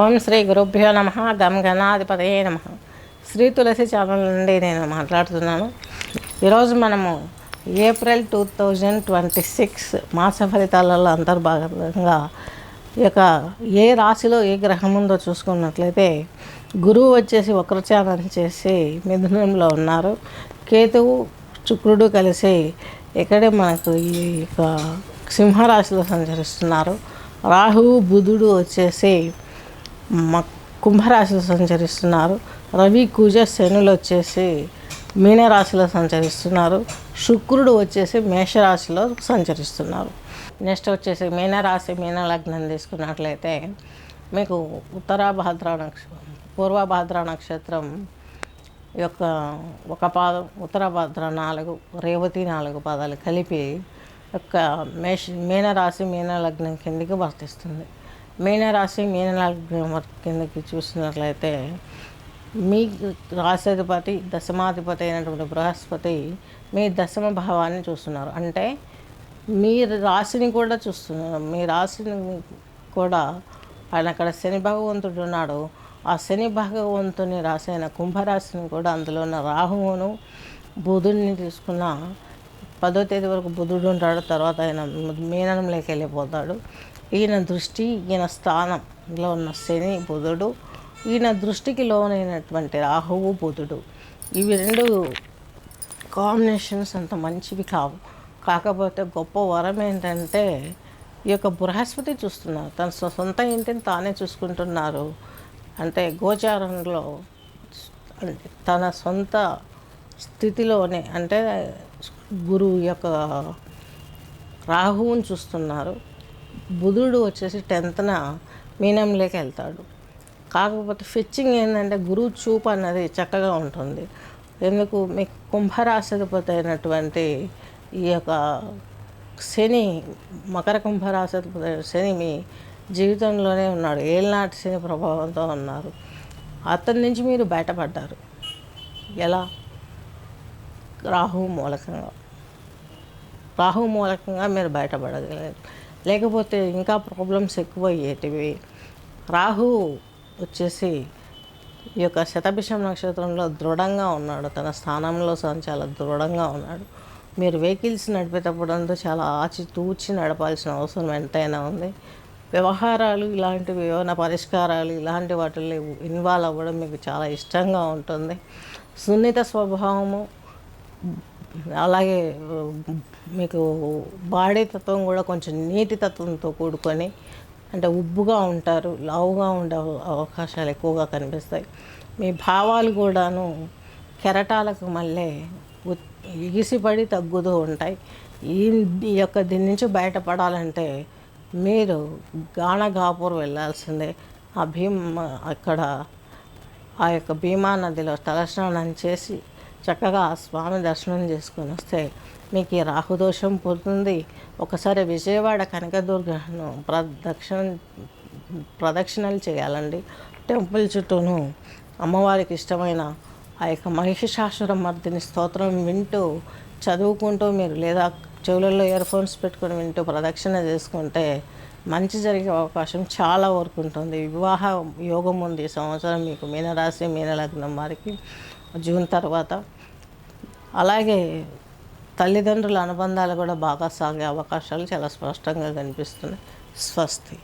ఓం శ్రీ గురుభ్యో నమ. గం గణాధిపతయే నమ. శ్రీ తులసి ఛానల్ నుండి నేను మాట్లాడుతున్నాను. ఈరోజు మనము ఏప్రిల్ 2026 మాస ఫలితాలలో అంతర్భాగంగా ఈ యొక్క ఏ రాశిలో ఏ గ్రహం ఉందో చూసుకున్నట్లయితే గురువు వచ్చేసి వక్రచారం చేసి మిథునంలో ఉన్నారు. కేతువు శుక్రుడు కలిసి ఇక్కడే మనకు ఈ యొక్క సింహరాశిలో సంచరిస్తున్నారు. రాహువు బుధుడు వచ్చేసి కుంభరాశిలో సంచరిస్తున్నారు. రవి కుజ శనులు వచ్చేసి మీనరాశిలో సంచరిస్తున్నారు. శుక్రుడు వచ్చేసి మేషరాశిలో సంచరిస్తున్నారు. నెక్స్ట్ వచ్చేసి మీనరాశి మీన లగ్నం తీసుకున్నట్లయితే మీకు పూర్వభాద్ర నక్షత్రం యొక్క ఒక పాదం, ఉత్తరభాద్ర 4, రేవతి 4 పాదాలు కలిపి యొక్క మీనరాశి మీన లగ్నం కిందికి వర్తిస్తుంది. మీనరాశి మీన లగ్నం కిందకి చూసినట్లయితే మీ రాశాధిపతి దశమాధిపతి అయినటువంటి బృహస్పతి మీ దశమ భావాన్ని చూస్తున్నారు. అంటే మీ రాశిని కూడా చూస్తున్నారు. మీ రాశిని కూడా ఆయన అక్కడ శని భగవంతుడు ఉన్నాడు. ఆ శని భగవంతుని రాశి అయిన కుంభరాశిని కూడా అందులో ఉన్న రాహువును బుధుడిని తీసుకున్న 10వ తేదీ వరకు బుధుడు ఉంటాడు. తర్వాత ఆయన మీనంలోకి వెళ్ళిపోతాడు. ఈయన దృష్టి, ఈయన స్థానంలో ఉన్న శని బుధుడు, ఈయన దృష్టికి లోనైనటువంటి రాహువు బుధుడు, ఇవి రెండు కాంబినేషన్స్ అంత మంచివి కావు. కాకపోతే గొప్ప వరం ఏంటంటే ఈ యొక్క బృహస్పతి చూస్తున్నారు. తన సొంత ఇంటిని తానే చూసుకుంటున్నారు. అంటే గోచారంలో తన సొంత స్థితిలోనే అంటే గురువు యొక్క రాహువుని చూస్తున్నారు. బుధుడు వచ్చేసి 10న మీనంలోకి వెళ్తాడు. కాకపోతే ఫిచ్చింగ్ ఏంటంటే గురువు చూపు అన్నది చక్కగా ఉంటుంది. ఎందుకు మీ కుంభరాశిపతి అయినటువంటి ఈ యొక్క శని మకర కుంభరాశిపతి శని మీ జీవితంలోనే ఉన్నాడు. ఏళ్ళనాటి శని ప్రభావంతో ఉన్నారు. అతని నుంచి మీరు బయటపడ్డారు. ఎలా? రాహువు మూలకంగా మీరు బయటపడగలరు. లేకపోతే ఇంకా ప్రాబ్లమ్స్ ఎక్కువ అయ్యేటివి. రాహు వచ్చేసి ఈ యొక్క శతభిషం నక్షత్రంలో దృఢంగా ఉన్నాడు. తన స్థానంలో చాలా దృఢంగా ఉన్నాడు. మీరు వెహికల్స్ నడిపేటప్పుడు చాలా ఆచితూచి నడపాల్సిన అవసరం ఎంతైనా ఉంది. వ్యవహారాలు ఇలాంటివి ఏమైనా పరిష్కారాలు ఇలాంటి వాటిల్లో ఇన్వాల్వ్ అవ్వడం మీకు చాలా ఇష్టంగా ఉంటుంది. సున్నిత స్వభావము, అలాగే మీకు బాడీ తత్వం కూడా కొంచెం నీటి తత్వంతో కూడుకొని అంటే ఉబ్బుగా ఉంటారు. లావుగా ఉండే అవకాశాలు ఎక్కువగా కనిపిస్తాయి. మీ భావాలు కూడాను కెరటాలకు మళ్ళీ ఎగిసిపడి తగ్గుతూ ఉంటాయి. ఈ యొక్క దీని నుంచి బయటపడాలంటే మీరు గాణగాపూర్ వెళ్ళాల్సిందే. అక్కడ ఆ యొక్క భీమా నదిలో తలస్నానం చేసి చక్కగా ఆ స్వామి దర్శనం చేసుకొని వస్తే మీకు ఈ రాహుదోషం పోతుంది. ఒకసారి విజయవాడ కనకదుర్గను ప్రదక్షిణలు చేయాలండి. టెంపుల్ చుట్టూను అమ్మవారికి ఇష్టమైన ఆ యొక్క మహిషాసురమర్దిని స్తోత్రం వింటూ చదువుకుంటూ మీరు లేదా చెవులలో ఇయర్ ఫోన్స్ పెట్టుకొని వింటూ ప్రదక్షిణ చేసుకుంటే మంచి జరిగే అవకాశం చాలా వరకు ఉంటుంది. వివాహ యోగం ఉంది ఈ సంవత్సరం మీకు మీనరాశి మీనలగ్నం వారికి జూన్ తర్వాత. అలాగే తల్లిదండ్రుల అనుబంధాలు కూడా బాగా సాగే అవకాశాలు చాలా స్పష్టంగా కనిపిస్తున్నాయి. స్వస్తి.